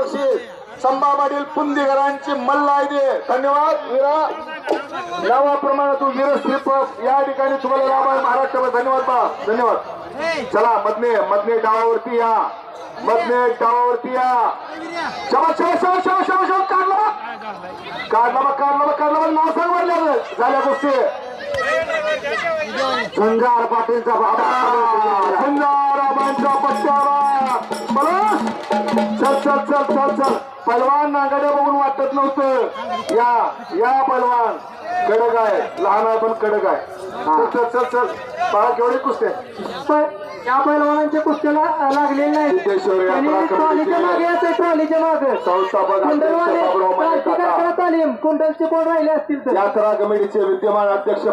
बक्षीस संभाबाडील पुंदेकरांची मल्लाई दे. धन्यवाद वीरा. नावाप्रमाणे तू वीर श्रीपद या ठिकाणी तुम्हाला लाभ आहे महाराष्ट्रामध्ये. धन्यवाद बा, धन्यवाद. चला मधने डावावरती या, मधने डावावरती या. शबाश काढला नाव सांग म्हणलं झाल्या गोष्टी. झंजार पाटीलचा बाबा, झंजाराबांच्या पट्ट्यावर चल. पलवान नांगडे बघून वाटत नव्हतं. या पलवान कडक आहे, लहान आहे पण कडक आहे. चल बाळा. केवढे कुस्ते या पैलवानांच्या कुस्त्याला लागलेले नाही. ट्रॉलीच्या मागे संस्थापक तालीम कुंडलचे कोण राहिले असतील तर यात्रा कमिटीचे विद्यमान अध्यक्ष